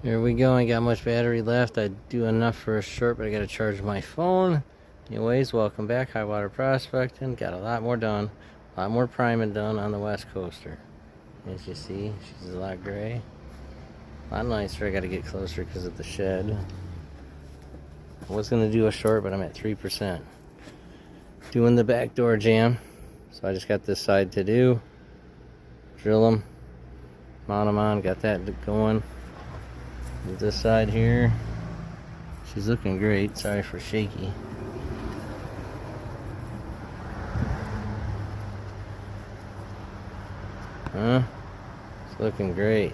Here we go. I got much battery left. I do enough for a short, but I gotta charge my phone. Anyways, welcome back. High water prospecting. Got a lot more done. A lot more priming done on the West Coaster. As you see, she's a lot gray. A lot nicer. I gotta get closer because of the shed. I was gonna do a short, but I'm at 3%. Doing the back door jam. So I just got this side to do. Drill them. Mount them on. Got that going. This side here, she's looking great. Sorry for shaky. Huh? It's looking great.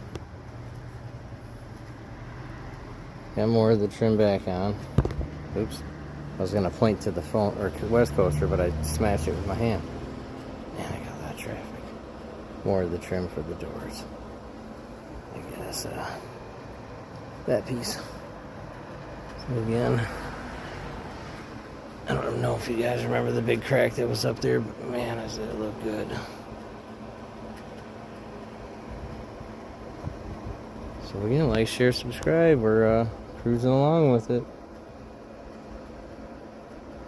Got more of the trim back on. Oops. I was gonna point to the phone or West Coaster, but I smashed it with my hand. Man, I got a lot of traffic. More of the trim for the doors. I guess that piece. So again, I don't know if you guys remember the big crack that was up there, but man, does it look good. So again, like, share, subscribe. We're cruising along with it.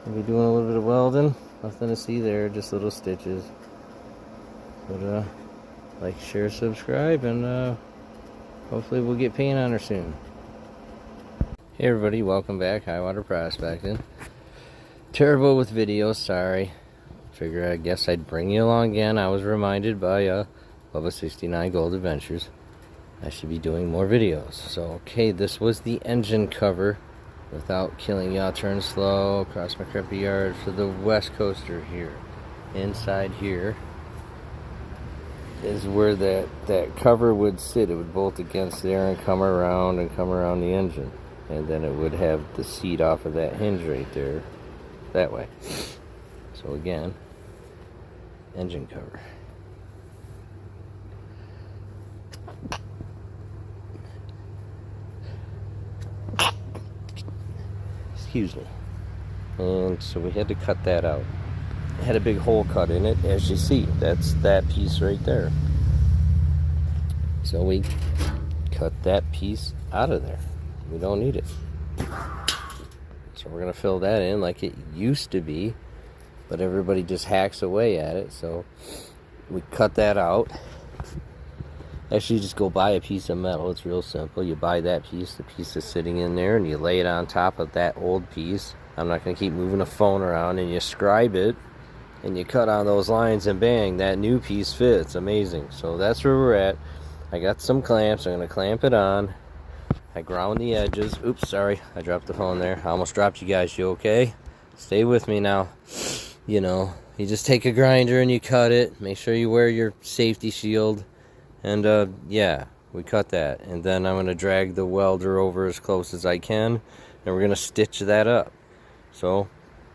We'll be doing a little bit of welding. Nothing to see there, just little stitches. But like, share, subscribe, and hopefully we'll get paint on her soon. Hey everybody, welcome back. High water prospecting. Terrible with videos, sorry. I guess I'd bring you along again. I was reminded by Bubba 69 Gold Adventures I should be doing more videos. So okay, this was the engine cover without killing y'all. Turn slow across my crappy yard for the West Coaster here. Inside here is where that cover would sit. It would bolt against there and come around the engine. And then it would have the seat off of that hinge right there, that way. So again, engine cover. Excuse me. And so we had to cut that out. It had a big hole cut in it, as you see. That's that piece right there. So we cut that piece out of there. We don't need it. So we're going to fill that in like it used to be, but everybody just hacks away at it. So we cut that out. Actually, you just go buy a piece of metal. It's real simple. You buy that piece, the piece is sitting in there, and you lay it on top of that old piece. I'm not going to keep moving the phone around, and you scribe it, and you cut on those lines, and bang, that new piece fits. Amazing. So that's where we're at. I got some clamps. I'm going to clamp it on. I ground the edges. Oops, sorry. I dropped the phone there. I almost dropped you guys. You okay? Stay with me now. You know, you just take a grinder and you cut it. Make sure you wear your safety shield. And, yeah, we cut that. And then I'm going to drag the welder over as close as I can. And we're going to stitch that up. So,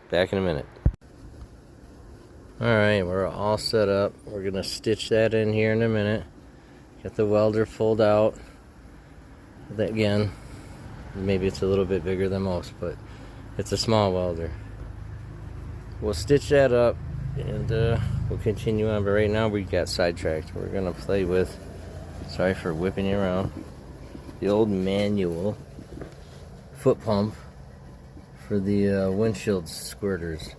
back in a minute. Alright, we're all set up. We're going to stitch that in here in a minute. Get the welder pulled out. That again, maybe it's a little bit bigger than most, but it's a small welder. We'll stitch that up and we'll continue on, but right now we got sidetracked. We're gonna play with, sorry for whipping you around, the old manual foot pump for the windshield squirters,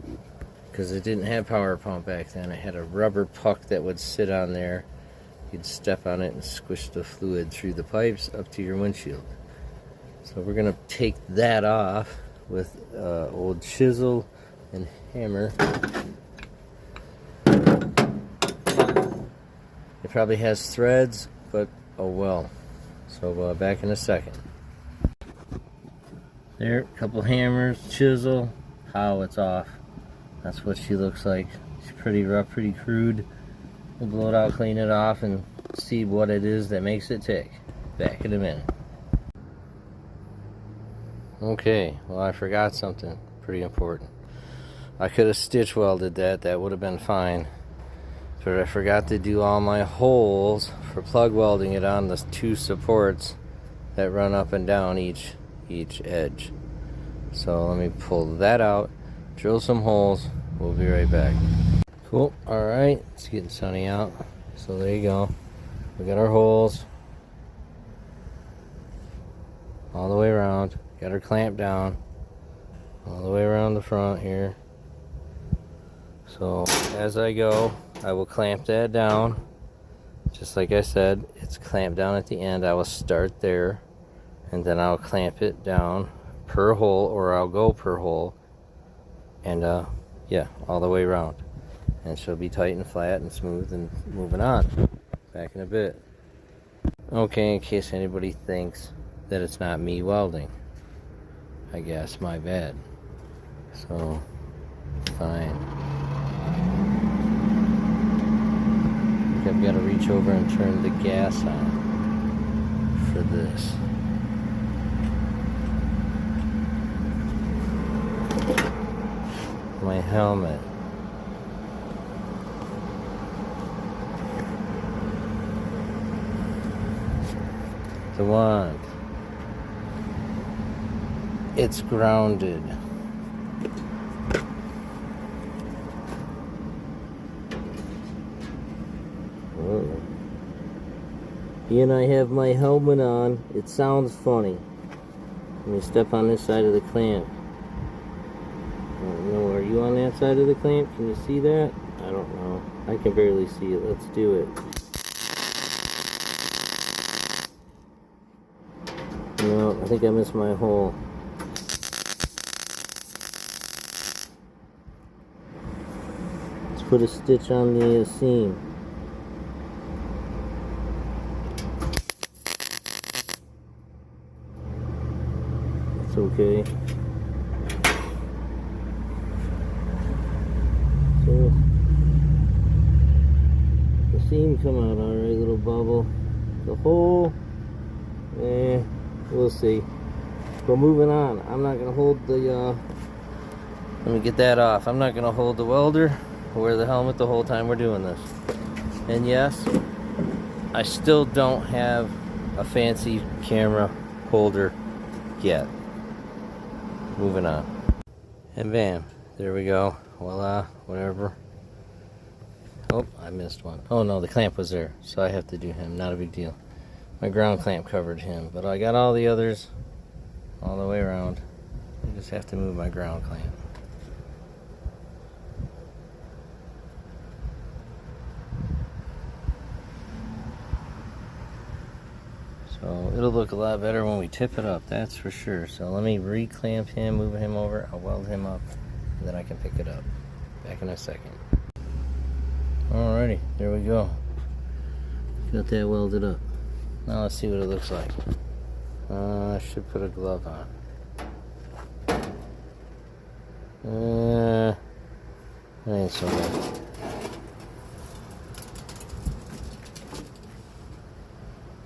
because it didn't have power pump back then. It had a rubber puck that would sit on there. You'd step on it and squish the fluid through the pipes up to your windshield. So we're going to take that off with old chisel and hammer. It probably has threads, but oh well. So back in a second. There, a couple hammers, chisel, how it's off. That's what she looks like. She's pretty rough, pretty crude. We'll blow it out, clean it off, and see what it is that makes it tick. Back in a minute. Okay, well, I forgot something pretty important. I could have stitch welded that. That would have been fine. But I forgot to do all my holes for plug welding it on the two supports that run up and down each edge. So let me pull that out, drill some holes. We'll be right back. Cool. Alright, it's getting sunny out. So there you go. We got our holes. all the way around. Got her clamped down all the way around the front here. So as I go, I will clamp that down. Just like I said, it's clamped down at the end. I will start there, and then I'll clamp it down per hole, or I'll go per hole, and yeah, all the way around. And she'll be tight and flat and smooth and moving on. Back in a bit. Okay, in case anybody thinks that it's not me welding, I guess, my bad. So, fine. I've got to reach over and turn the gas on for this. My helmet. The wand. It's grounded. Whoa. And I have my helmet on. It sounds funny. Let me step on this side of the clamp. I don't know. Are you on that side of the clamp? Can you see that? I don't know. I can barely see it. Let's do it. No, I think I missed my hole. Let's put a stitch on the seam. It's okay. So, the seam come out alright, little bubble. The hole, we'll see. But moving on, I'm not going to hold the, let me get that off. I'm not going to hold the welder or wear the helmet the whole time we're doing this. And yes, I still don't have a fancy camera holder yet. Moving on. And bam, there we go. Voila, whatever. Oh, I missed one. Oh no, the clamp was there, so I have to do him. Not a big deal. My ground clamp covered him, but I got all the others all the way around. I just have to move my ground clamp. So it'll look a lot better when we tip it up, that's for sure. So let me re-clamp him, move him over, I'll weld him up, and then I can pick it up. Back in a second. Alrighty, there we go. Got that welded up. Now let's see what it looks like. I should put a glove on. That ain't so bad.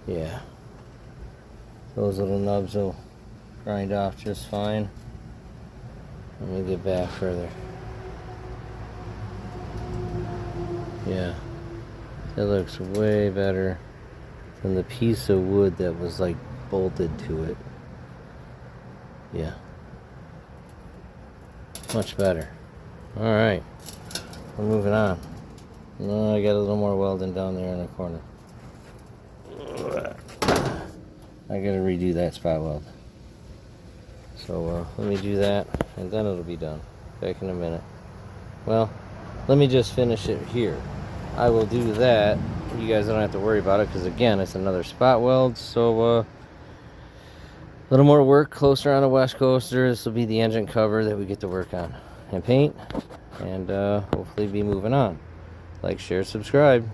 Yeah. Those little nubs will grind off just fine. Let me get back further. Yeah. That looks way better than the piece of wood that was like bolted to it. Yeah. Much better. Alright. We're moving on. No, I got a little more welding down there in the corner. I gotta redo that spot weld. So let me do that and then it'll be done. Back in a minute. Well, let me just finish it here. I will do that. You guys don't have to worry about it because again, it's another spot weld. So a little more work closer on a West Coaster. This will be the engine cover that we get to work on and paint, and hopefully be moving on. Like, share, subscribe.